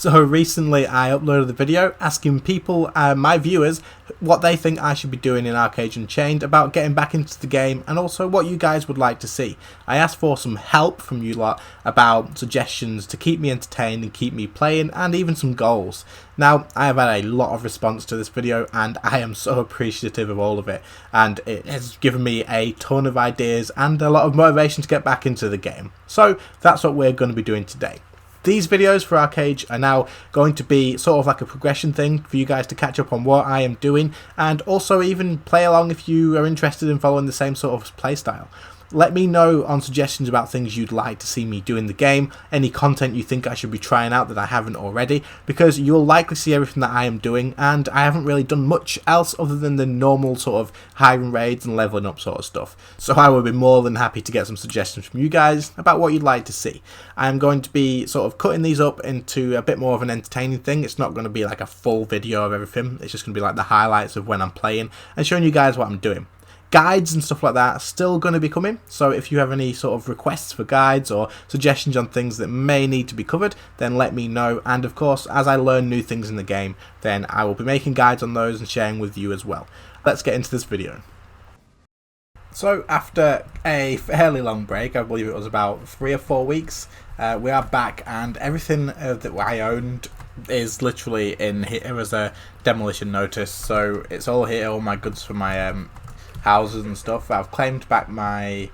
So recently I uploaded a video asking people, my viewers, what they think I should be doing in ArcheAge Unchained about getting back into the game, and also what you guys would like to see. I asked for some help from you lot about suggestions to keep me entertained and keep me playing, and even some goals. Now, I have had a lot of response to this video and I am so appreciative of all of it, and it has given me a ton of ideas and a lot of motivation to get back into the game. So that's what we're going to be doing today. These videos for ArcheAge are now going to be sort of like a progression thing for you guys to catch up on what I am doing, and also even play along if you are interested in following the same sort of playstyle. Let me know on suggestions about things you'd like to see me do in the game, any content you think I should be trying out that I haven't already, because you'll likely see everything that I am doing, and I haven't really done much else other than the normal sort of hiring raids and leveling up sort of stuff. So I would be more than happy to get some suggestions from you guys about what you'd like to see. I'm going to be sort of cutting these up into a bit more of an entertaining thing. It's not going to be like a full video of everything, it's just going to be like the highlights of when I'm playing and showing you guys what I'm doing. Guides and stuff like that are still going to be coming, so if you have any sort of requests for guides or suggestions on things that may need to be covered, then let me know, and of course as I learn new things in the game, then I will be making guides on those and sharing with you as well. Let's get into this video. So after a fairly long break, I believe it was about 3 or 4 weeks, we are back, and everything that I owned is literally in here as a demolition notice, so it's all here, all my goods for my houses and stuff. I've claimed back my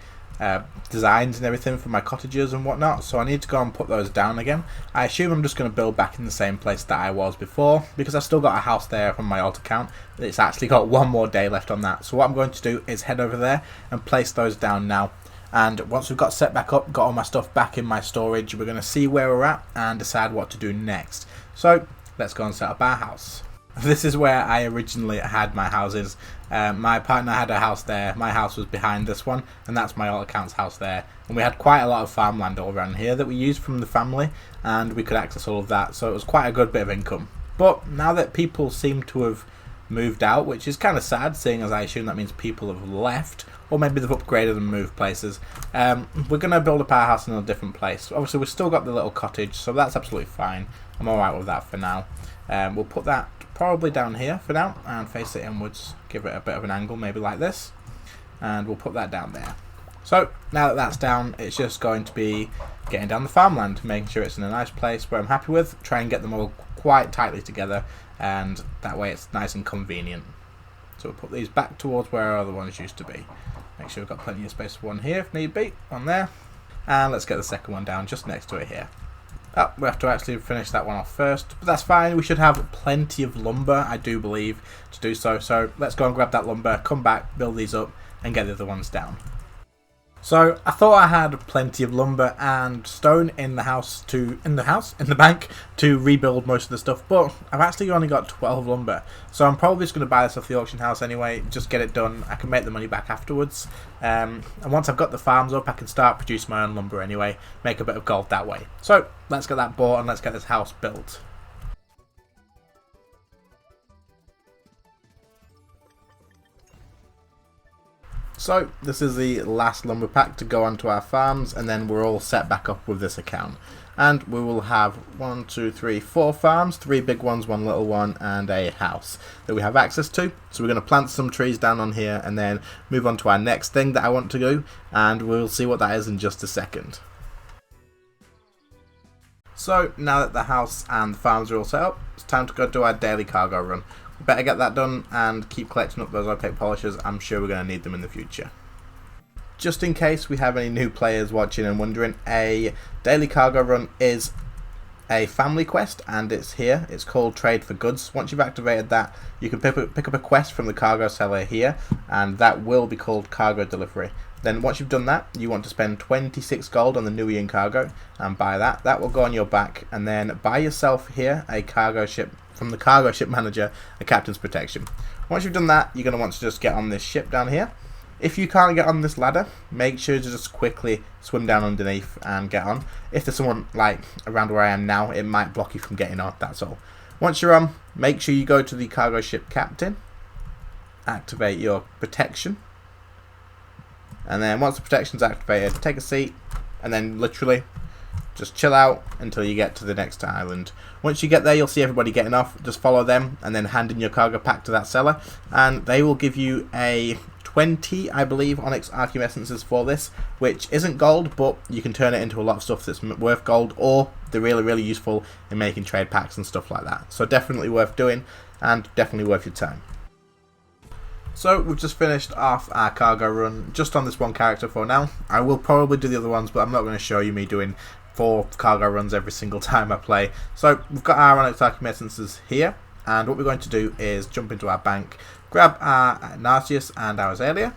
designs and everything for my cottages and whatnot, so I need to go and put those down again. I assume I'm just going to build back in the same place that I was before, because I've still got a house there from my old account. It's actually got one more day left on that, so what I'm going to do is head over there and place those down now. And once we've got set back up, got all my stuff back in my storage, we're going to see where we're at and decide what to do next. So let's go and set up our house. This is where I originally had my houses. My partner had a house there, my house was behind this one, and that's my old account's house there. And we had quite a lot of farmland all around here that we used from the family, and we could access all of that, so it was quite a good bit of income. But now that people seem to have moved out, which is kind of sad, seeing as I assume that means people have left, or maybe they've upgraded and moved places, we're going to build up our house in a different place. Obviously we've still got the little cottage, so that's absolutely fine. I'm alright with that for now. We'll put that probably down here for now and face it inwards, give it a bit of an angle, maybe like this, and we'll put that down there. So now that that's down, it's just going to be getting down the farmland, making sure it's in a nice place where I'm happy with, try and get them all quite tightly together, and that way it's nice and convenient. So we'll put these back towards where our other ones used to be. Make sure we've got plenty of space for one here if need be, on there, and let's get the second one down just next to it here. Oh, we have to actually finish that one off first, but that's fine. We should have plenty of lumber, I do believe, to do so. So let's go and grab that lumber, come back, build these up, and get the other ones down. So I thought I had plenty of lumber and stone in the bank to rebuild most of the stuff, but I've actually only got 12 lumber. So I'm probably just going to buy this off the auction house anyway, just get it done. I can make the money back afterwards. And once I've got the farms up, I can start producing my own lumber anyway, make a bit of gold that way. So let's get that bought and let's get this house built. So this is the last lumber pack to go onto our farms, and then we're all set back up with this account. And we will have 1, 2, 3, 4 farms, 3 big ones, 1 little one, and a house that we have access to. So we're going to plant some trees down on here and then move on to our next thing that I want to do, and we'll see what that is in just a second. So now that the house and the farms are all set up, it's time to go do our daily cargo run. We better get that done and keep collecting up those opaque polishers. I'm sure we're going to need them in the future. Just in case we have any new players watching and wondering, a daily cargo run is a family quest, and it's here. It's called Trade for Goods. Once you've activated that, you can pick up a quest from the cargo seller here, and that will be called cargo delivery. Then once you've done that, you want to spend 26 gold on the Nuian cargo and buy that. That will go on your back, and then buy yourself here a cargo ship from the cargo ship manager, a captain's protection. Once you've done that, you're going to want to just get on this ship down here. If you can't get on this ladder, make sure to just quickly swim down underneath and get on. If there's someone like around where I am now, it might block you from getting on, that's all. Once you're on, make sure you go to the cargo ship captain, activate your protection, and then once the protection's activated, take a seat, and then literally just chill out until you get to the next island. Once you get there, you'll see everybody getting off. Just follow them and then hand in your cargo pack to that seller, and they will give you a 20, I believe, onyx archium essences for this, which isn't gold, but you can turn it into a lot of stuff that's worth gold, or they're really, really useful in making trade packs and stuff like that. So definitely worth doing, and definitely worth your time. So we've just finished off our cargo run just on this one character for now. I will probably do the other ones, but I'm not going to show you me doing 4 cargo runs every single time I play. So we've got our onyx archium essences here, and what we're going to do is jump into our bank, grab our Narcissus and our Azalea,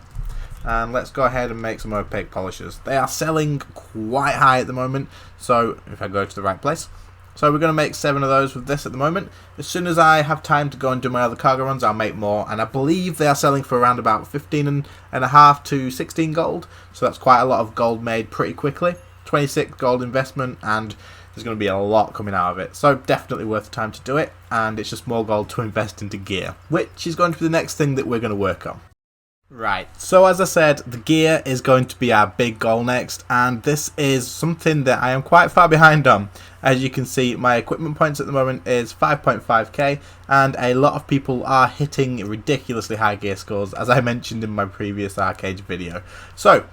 and let's go ahead and make some opaque polishers. They are selling quite high at the moment, so if I go to the right place. So we're going to make 7 of those with this at the moment. As soon as I have time to go and do my other cargo runs, I'll make more, and I believe they are selling for around about 15.5 to 16 gold, so that's quite a lot of gold made pretty quickly. 26 gold investment, and there's going to be a lot coming out of it, so definitely worth the time to do it, and it's just more gold to invest into gear, which is going to be the next thing that we're going to work on. Right, so as I said, the gear is going to be our big goal next, and this is something that I am quite far behind on. As you can see, my equipment points at the moment is 5.5k, and a lot of people are hitting ridiculously high gear scores, as I mentioned in my previous ArcheAge video. So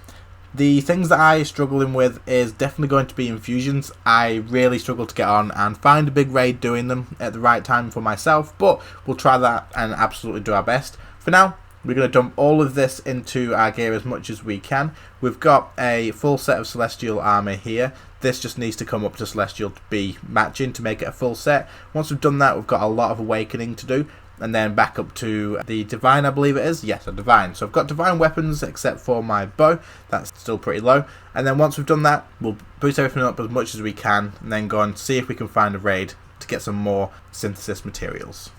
the things that I struggling with is definitely going to be infusions. I really struggle to get on and find a big raid doing them at the right time for myself, but we'll try that and absolutely do our best. For now, we're going to dump all of this into our gear as much as we can. We've got a full set of Celestial armor here. This just needs to come up to Celestial to be matching to make it a full set. Once we've done that, we've got a lot of Awakening to do, and then back up to the Divine, I believe it is. Yes, a Divine. So I've got Divine weapons except for my bow. That's still pretty low. And then once we've done that, we'll boost everything up as much as we can, and then go and see if we can find a raid to get some more synthesis materials.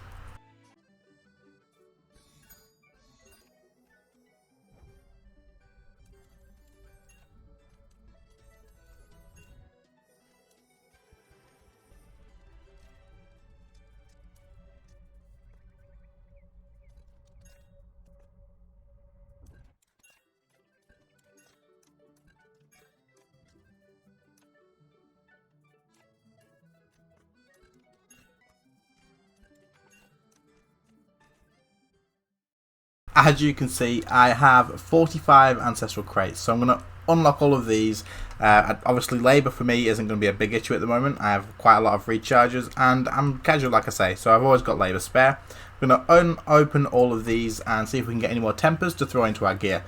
As you can see, I have 45 ancestral crates, so I'm going to unlock all of these. Obviously labour for me isn't going to be a big issue at the moment. I have quite a lot of recharges, and I'm casual like I say, so I've always got labour spare. I'm going to open all of these and see if we can get any more tempers to throw into our gear.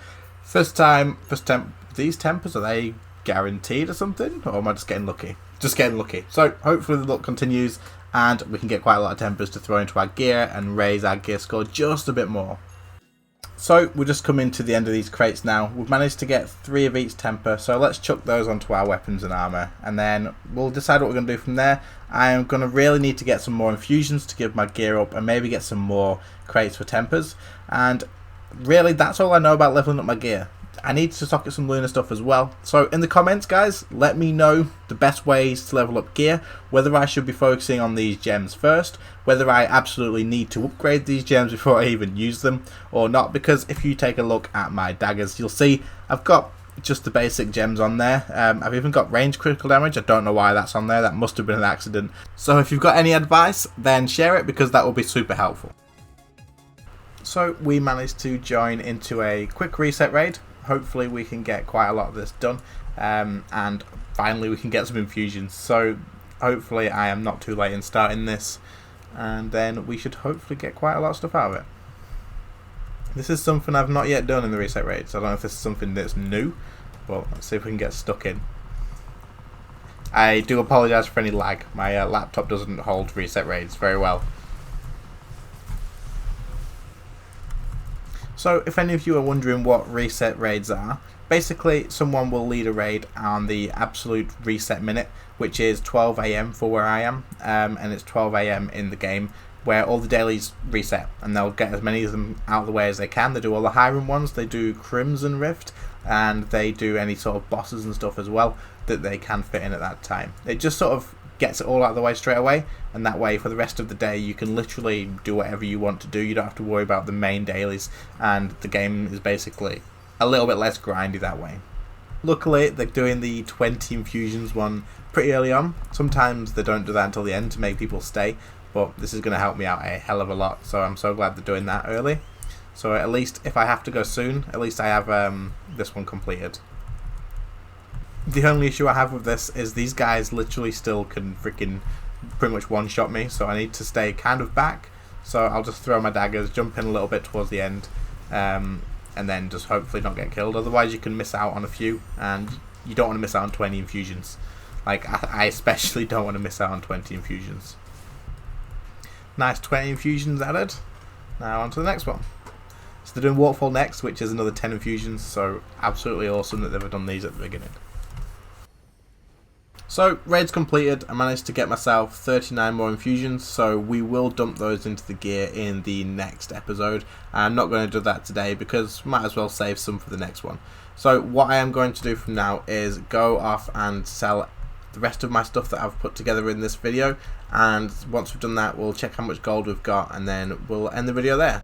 These tempers, are they guaranteed or something, or am I just getting lucky? Just getting lucky. So hopefully the luck continues and we can get quite a lot of tempers to throw into our gear and raise our gear score just a bit more. So we're just coming to the end of these crates now. We've managed to get 3 of each temper, so let's chuck those onto our weapons and armour, and then we'll decide what we're going to do from there. I am going to really need to get some more infusions to give my gear up, and maybe get some more crates for tempers, and really that's all I know about leveling up my gear. I need to socket some lunar stuff as well, so in the comments guys, let me know the best ways to level up gear, whether I should be focusing on these gems first, whether I absolutely need to upgrade these gems before I even use them or not, because if you take a look at my daggers, you'll see I've got just the basic gems on there. I've even got range critical damage. I don't know why that's on there, that must have been an accident. So if you've got any advice, then share it, because that will be super helpful. So we managed to join into a quick reset raid. Hopefully we can get quite a lot of this done, and finally we can get some infusions. So hopefully I am not too late in starting this, and then we should hopefully get quite a lot of stuff out of it. This is something I've not yet done in the reset raids. I don't know if this is something that's new, but let's see if we can get stuck in. I do apologise for any lag. My laptop doesn't hold reset raids very well. So if any of you are wondering what reset raids are, basically someone will lead a raid on the absolute reset minute, which is 12 AM for where I am, and it's 12 AM in the game, where all the dailies reset, and they'll get as many of them out of the way as they can. They do all the Hiram ones, they do Crimson Rift, and they do any sort of bosses and stuff as well that they can fit in at that time. It just sort of gets it all out of the way straight away, and that way for the rest of the day you can literally do whatever you want to do. You don't have to worry about the main dailies, and the game is basically a little bit less grindy that way. Luckily, they're doing the 20 infusions one pretty early on. Sometimes they don't do that until the end to make people stay, but this is going to help me out a hell of a lot, so I'm so glad they're doing that early. So at least if I have to go soon, at least I have this one completed. The only issue I have with this is these guys literally still can freaking pretty much one-shot me, so I need to stay kind of back. So I'll just throw my daggers, jump in a little bit towards the end, and then just hopefully not get killed. Otherwise you can miss out on a few, and you don't want to miss out on 20 infusions. Like, I especially don't want to miss out on 20 infusions. Nice 20 infusions added. Now on to the next one. So they're doing Waterfall next, which is another 10 infusions, so absolutely awesome that they've done these at the beginning. So, raids completed. I managed to get myself 39 more infusions, so we will dump those into the gear in the next episode. I'm not going to do that today because might as well save some for the next one. So what I am going to do from now is go off and sell the rest of my stuff that I've put together in this video, and once we've done that we'll check how much gold we've got and then we'll end the video there.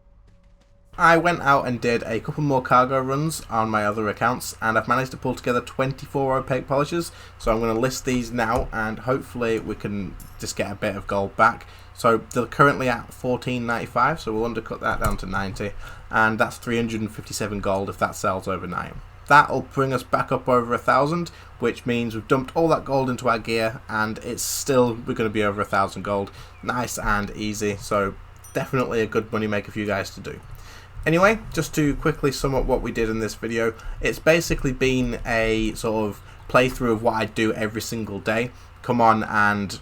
I went out and did a couple more cargo runs on my other accounts, and I've managed to pull together 24 opaque polishers, so I'm going to list these now and hopefully we can just get a bit of gold back. So they're currently at 14.95, so we'll undercut that down to 90, and that's 357 gold if that sells overnight. That'll bring us back up over 1,000, which means we've dumped all that gold into our gear and it's still, we're going to be over 1,000 gold. Nice and easy, so definitely a good money maker for you guys to do. Anyway, just to quickly sum up what we did in this video, it's basically been a sort of playthrough of what I do every single day. Come on and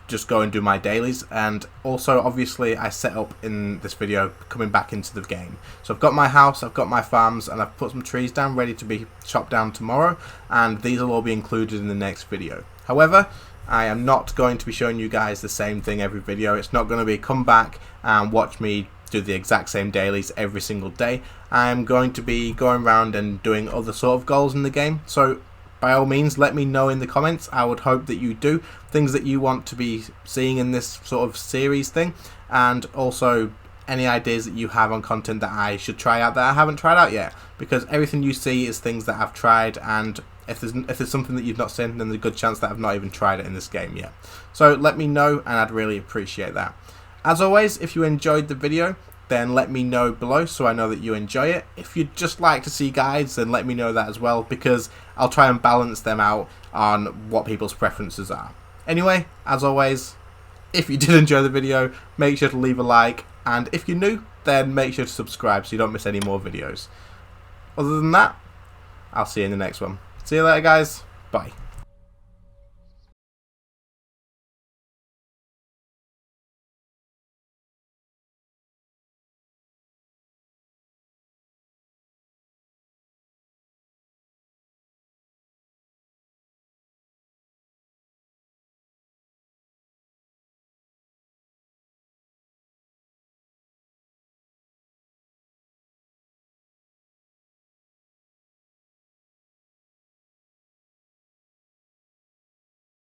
just go and do my dailies, and also obviously I set up in this video coming back into the game. So I've got my house, I've got my farms, and I've put some trees down ready to be chopped down tomorrow, and these will all be included in the next video. However, I am not going to be showing you guys the same thing every video. It's not going to be come back and watch me do the exact same dailies every single day. I'm going to be going around and doing other sort of goals in the game, so by all means let me know in the comments. I would hope that you do things that you want to be seeing in this sort of series thing, and also any ideas that you have on content that I should try out that I haven't tried out yet, because everything you see is things that I've tried, and if there's something that you've not seen, then there's a good chance that I've not even tried it in this game yet. So let me know and I'd really appreciate that. As always, if you enjoyed the video, then let me know below so I know that you enjoy it. If you'd just like to see guides, then let me know that as well, because I'll try and balance them out on what people's preferences are. Anyway, as always, if you did enjoy the video, make sure to leave a like, and if you're new, then make sure to subscribe so you don't miss any more videos. Other than that, I'll see you in the next one. See you later guys, bye.